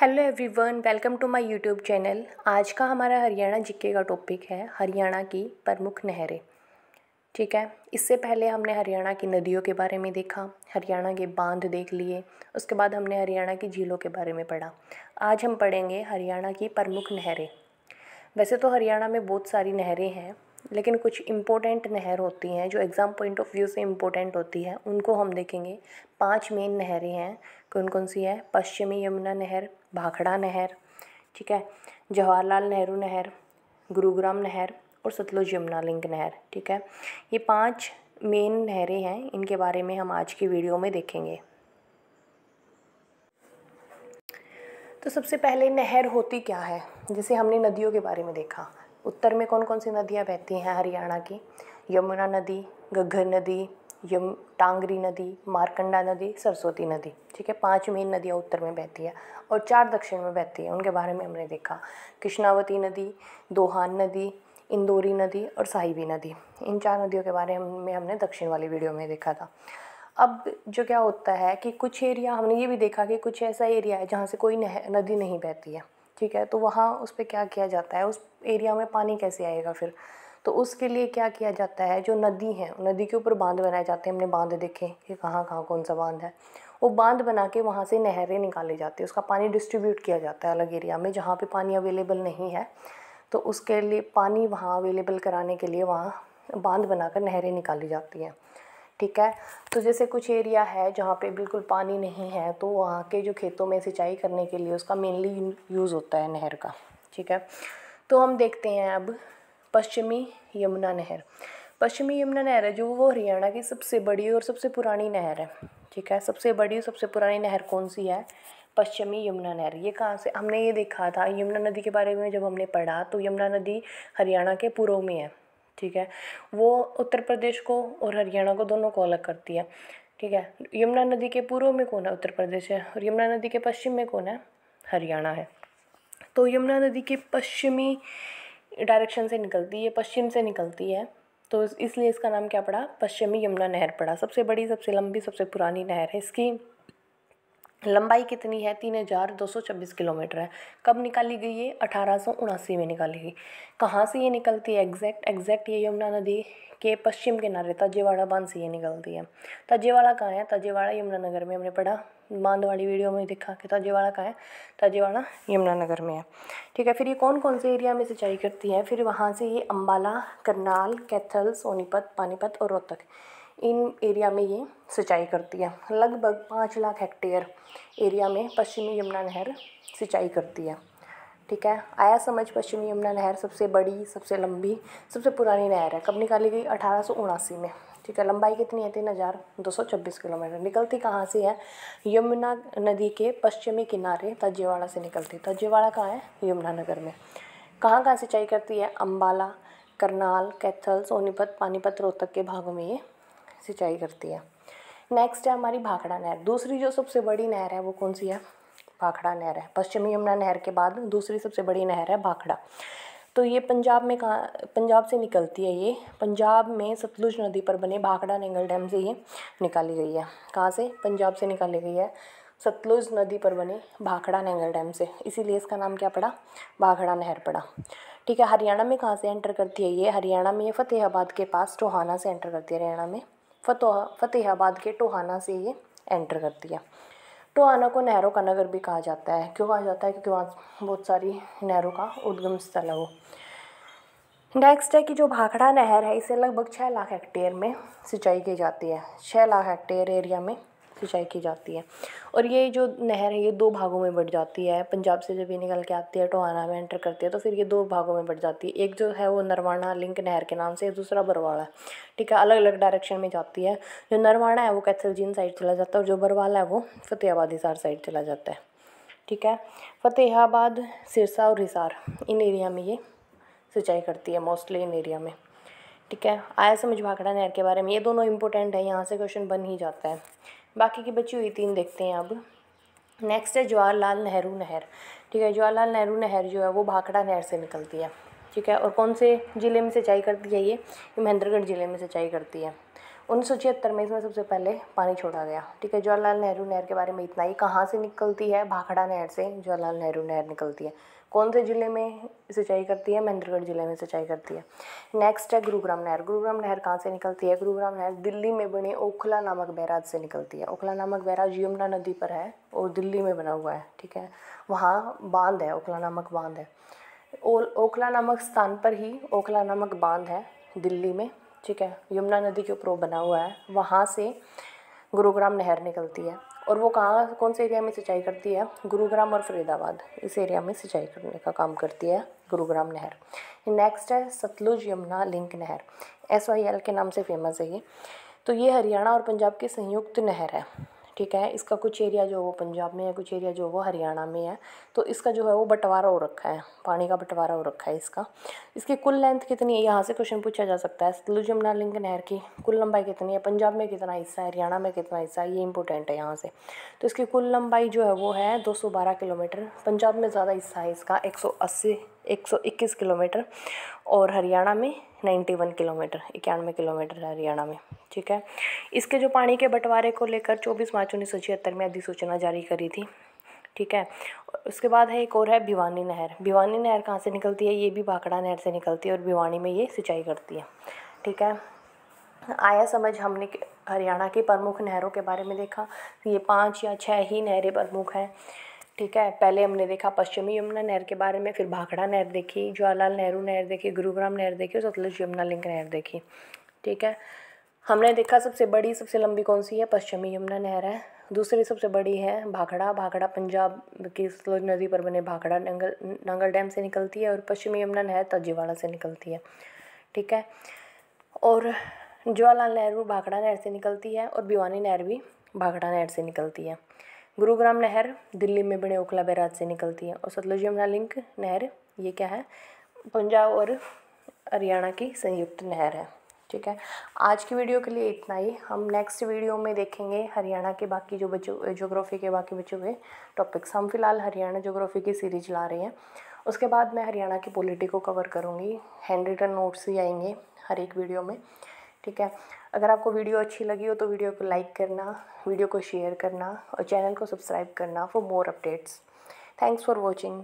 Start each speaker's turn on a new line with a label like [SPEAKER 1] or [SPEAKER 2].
[SPEAKER 1] Hello everyone, welcome to my YouTube channel. आज का हमारा हरियाणा जीके का टॉपिक है हरियाणा की प्रमुख नहरें। ठीक है, इससे पहले हमने हरियाणा की नदियों के बारे में देखा, हरियाणा के बांध देख लिए, उसके बाद हमने हरियाणा की झीलों के बारे में पढ़ा। आज हम पढ़ेंगे हरियाणा की प्रमुख नहरें। वैसे तो हरियाणा में बहुत सारी नहरें हैं, लेकिन कुछ इम्पोर्टेंट नहर होती हैं जो एग्ज़ाम पॉइंट ऑफ व्यू से इम्पोर्टेंट होती है, उनको हम देखेंगे। 5 मेन नहरें हैं। कौन कौन सी है? पश्चिमी यमुना नहर, भाखड़ा नहर, ठीक है, जवाहरलाल नेहरू नहर, गुरुग्राम नहर और सतलुज यमुना लिंक नहर। ठीक है, ये 5 मेन नहरें हैं, इनके बारे में हम आज की वीडियो में देखेंगे। तो सबसे पहले नहर होती क्या है? जैसे हमने नदियों के बारे में देखा, उत्तर में कौन कौन सी नदियाँ बहती हैं हरियाणा की? यमुना नदी, घग्गर नदी, टांगरी नदी, मारकंडा नदी, सरस्वती नदी। ठीक है, 5 मेन नदियाँ उत्तर में बहती है और 4 दक्षिण में बहती है। उनके बारे में हमने देखा, कृष्णावती नदी, दोहान नदी, इंदौरी नदी और साहिबी नदी। इन 4 नदियों के बारे में हमने दक्षिण वाली वीडियो में देखा था। अब जो क्या होता है कि कुछ एरिया, हमने ये भी देखा कि कुछ ऐसा एरिया है जहाँ से कोई नदी नहीं बहती है। ठीक है, तो वहाँ उस पर क्या किया जाता है, उस एरिया में पानी कैसे आएगा फिर? तो उसके लिए क्या किया जाता है, जो नदी है नदी के ऊपर बांध बनाए जाते हैं। हमने बांध देखे कि कहाँ कहाँ कौन सा बांध है। वो बांध बना के वहाँ से नहरें निकाली जाती है, उसका पानी डिस्ट्रीब्यूट किया जाता है अलग एरिया में जहाँ पे पानी अवेलेबल नहीं है। तो उसके लिए पानी वहाँ अवेलेबल कराने के लिए वहाँ बांध बनाकर नहरें निकाली जाती हैं। ठीक है, तो जैसे कुछ एरिया है जहाँ पे बिल्कुल पानी नहीं है, तो वहाँ के जो खेतों में सिंचाई करने के लिए उसका मेनली यूज़ होता है नहर का। ठीक है, तो हम देखते हैं अब पश्चिमी यमुना नहर। पश्चिमी यमुना नहर है जो वो हरियाणा की सबसे बड़ी और सबसे पुरानी नहर है। ठीक है, सबसे बड़ी और सबसे पुरानी नहर कौन सी है? पश्चिमी यमुना नहर। ये कहाँ से? हमने ये देखा था यमुना नदी के बारे में जब हमने पढ़ा, तो यमुना नदी हरियाणा के पूर्व में है। ठीक है, वो उत्तर प्रदेश को और हरियाणा को दोनों को अलग करती है। ठीक है, यमुना नदी के पूर्व में कौन है? उत्तर प्रदेश है। और यमुना नदी के पश्चिम में कौन है? हरियाणा है। तो यमुना नदी के पश्चिमी डायरेक्शन से निकलती है, पश्चिम से निकलती है, तो इसलिए इसका नाम क्या पड़ा? पश्चिमी यमुना नहर पड़ा। सबसे बड़ी, सबसे लंबी, सबसे पुरानी नहर है। इसकी लंबाई कितनी है? 3226 किलोमीटर है। कब निकाली गई? ये 1879 में निकाली गई। कहाँ से ये निकलती है एग्जैक्ट ये यमुना नदी के पश्चिम किनारे तजेवाड़ा बांध से ये निकलती है। तजेवाड़ा कहाँ है? तजेवाड़ा यमुनानगर में। हमने पढ़ा बांध वाली वीडियो में देखा कि तजेवाड़ा कहाँ है? तजेवाड़ा यमुनानगर में है। ठीक है, फिर ये कौन कौन से एरिया में सिंचाई करती है? फिर वहाँ से ये अम्बाला, करनाल, कैथल, सोनीपत, पानीपत और रोहतक, इन एरिया में ये सिंचाई करती है। लगभग 5 लाख हेक्टेयर एरिया में पश्चिमी यमुना नहर सिंचाई करती है। ठीक है, आया समझ? पश्चिमी यमुना नहर सबसे बड़ी, सबसे लंबी, सबसे पुरानी नहर है। कब निकाली गई? 1879 में। ठीक है, लंबाई कितनी है? 3226 किलोमीटर। निकलती कहाँ से है? यमुना नदी के पश्चिमी किनारे तजेवाड़ा से निकलती। तजेवाड़ा कहाँ है? यमुनानगर में। कहाँ कहाँ सिंचाई करती है? अम्बाला, करनाल, कैथल, सोनीपत, पानीपत, रोहतक के भागों में ये सिंचाई करती है। नेक्स्ट है हमारी भाखड़ा नहर। दूसरी जो सबसे बड़ी नहर है वो कौन सी है? भाखड़ा नहर है। पश्चिमी यमुना नहर के बाद दूसरी सबसे बड़ी नहर है भाखड़ा। तो ये पंजाब में पंजाब से निकलती है। ये पंजाब में सतलुज नदी पर बने भाखड़ा नेंगल डैम से ये निकाली गई है। कहाँ से? पंजाब से निकाली गई है, सतलुज नदी पर बने भाखड़ा नेंगल डैम से। इसीलिए इसका नाम क्या पड़ा? भाखड़ा नहर पड़ा। ठीक है, हरियाणा में कहाँ से एंटर करती है ये? हरियाणा में ये फतेहाबाद के पास टोहाना से एंटर करती है। हरियाणा में फतेहाबाद के टोहाना से ये एंटर करती है। टोहाना को नहरों का नगर भी कहा जाता है। क्यों कहा जाता है? क्योंकि वहाँ बहुत सारी नहरों का उद्गम स्थल है वो। नेक्स्ट है कि जो भाखड़ा नहर है इसे लगभग 6 लाख हेक्टेयर में सिंचाई की जाती है। 6 लाख हेक्टेयर एरिया में सिंचाई की जाती है। और ये जो नहर है ये 2 भागों में बढ़ जाती है। पंजाब से जब ये निकल के आती है, टोहाना में एंटर करती है, तो फिर ये 2 भागों में बढ़ जाती है। एक जो है वो नरवाना लिंक नहर के नाम से, दूसरा बरवाला। ठीक है, अलग अलग डायरेक्शन में जाती है। जो नरवाना है वो कैथल झील साइड चला जाता है और जो बरवाला है वो फतेहाबाद हिसार साइड चला जाता है। ठीक है, फतेहाबाद, सिरसा और हिसार, इन एरिया में ये सिंचाई करती है मोस्टली, इन एरिया में। ठीक है, आया समझ भाखड़ा नहर के बारे में? ये दोनों इंपॉर्टेंट है, यहाँ से क्वेश्चन बन ही जाता है। बाकी की बची हुई 3 देखते हैं अब। नेक्स्ट है जवाहरलाल नेहरू नहर। ठीक है, जवाहरलाल नेहरू नहर जो है वो भाखड़ा नहर से निकलती है। ठीक है, और कौन से ज़िले में सिंचाई करती है ये? महेंद्रगढ़ ज़िले में सिंचाई करती है। 1976 में इसमें सबसे पहले पानी छोड़ा गया। ठीक है, जवाहरलाल नेहरू नहर के बारे में इतना ही। कहाँ से निकलती है? भाखड़ा नहर से जवाहरलाल नेहरू नहर निकलती है। कौन से ज़िले में सिंचाई करती है? महेंद्रगढ़ ज़िले में सिंचाई करती है। नेक्स्ट है गुरुग्राम नहर। गुरुग्राम नहर कहाँ से निकलती है? गुरुग्राम नहर दिल्ली में बने ओखला नामक बैराज से निकलती है। ओखला नामक बैराज यमुना नदी पर है और दिल्ली में बना हुआ है। ठीक है, वहाँ बांध है, ओखला नामक बांध है। ओखला नामक स्थान पर ही ओखला नामक बांध है दिल्ली में। ठीक है, यमुना नदी के ऊपर वो बना हुआ है। वहाँ से गुरुग्राम नहर निकलती है और वो कहाँ, कौन से एरिया में सिंचाई करती है? गुरुग्राम और फरीदाबाद, इस एरिया में सिंचाई करने का काम करती है गुरुग्राम नहर। नेक्स्ट है सतलुज यमुना लिंक नहर। SYL के नाम से फेमस है ये। तो ये हरियाणा और पंजाब की संयुक्त नहर है। ठीक है, इसका कुछ एरिया जो वो पंजाब में है, कुछ एरिया जो वो हरियाणा में है। तो इसका जो है वो बंटवारा हो रखा है, पानी का बंटवारा हो रखा है इसका। इसकी कुल लेंथ कितनी है? यहाँ से क्वेश्चन पूछा जा सकता है। सतलुज यमुना लिंक नहर की कुल लंबाई कितनी है? पंजाब में कितना हिस्सा है, हरियाणा में कितना हिस्सा है, ये इंपॉर्टेंट है यहाँ से। तो इसकी कुल लंबाई जो है वो है 212 किलोमीटर। पंजाब में ज़्यादा हिस्सा है इसका, 121 किलोमीटर, और हरियाणा में 91 किलोमीटर, 91 किलोमीटर है हरियाणा में। ठीक है, इसके जो पानी के बंटवारे को लेकर 24 मार्च 1976 में अधिसूचना जारी करी थी। ठीक है, उसके बाद है एक और है भिवानी नहर। भिवानी नहर कहाँ से निकलती है? ये भी भाखड़ा नहर से निकलती है और भिवानी में ये सिंचाई करती है। ठीक है, आया समझ। हमने हरियाणा की प्रमुख नहरों के बारे में देखा। ये 5 या 6 ही नहरें प्रमुख हैं। ठीक है, पहले हमने देखा पश्चिमी यमुना नहर के बारे में, फिर भाखड़ा नहर देखी, जवाहरलाल नेहरू नहर देखी, गुरुग्राम नहर देखी और सतलुज यमुना लिंक नहर देखी। ठीक है, हमने देखा सबसे बड़ी सबसे लंबी कौन सी है? पश्चिमी यमुना नहर है। दूसरी सबसे बड़ी है भाखड़ा। भाखड़ा पंजाब की सतलुज नदी पर बने भाखड़ा नांगल डैम से निकलती है और पश्चिमी यमुना नहर तजीवाड़ा से निकलती है। ठीक है, और जवाहरलाल नेहरू भाखड़ा नहर से निकलती है और भिवानी नहर भी भाखड़ा नहर से निकलती है। गुरुग्राम नहर दिल्ली में बने ओखला बैराज से निकलती है और सतलुज यमुना लिंक नहर ये क्या है? पंजाब और हरियाणा की संयुक्त नहर है। ठीक है, आज की वीडियो के लिए इतना ही। हम नेक्स्ट वीडियो में देखेंगे हरियाणा के बाकी जो ज्योग्राफी के बाकी बचे हुए टॉपिक्स। हम फिलहाल हरियाणा ज्योग्राफी की सीरीज ला रहे हैं। उसके बाद मैं हरियाणा की पॉलिटी को कवर करूँगी। हैंड रिटन नोट्स ही आएंगे हर एक वीडियो में। ठीक है, अगर आपको वीडियो अच्छी लगी हो तो वीडियो को लाइक करना, वीडियो को शेयर करना और चैनल को सब्सक्राइब करना for more updates. Thanks for watching.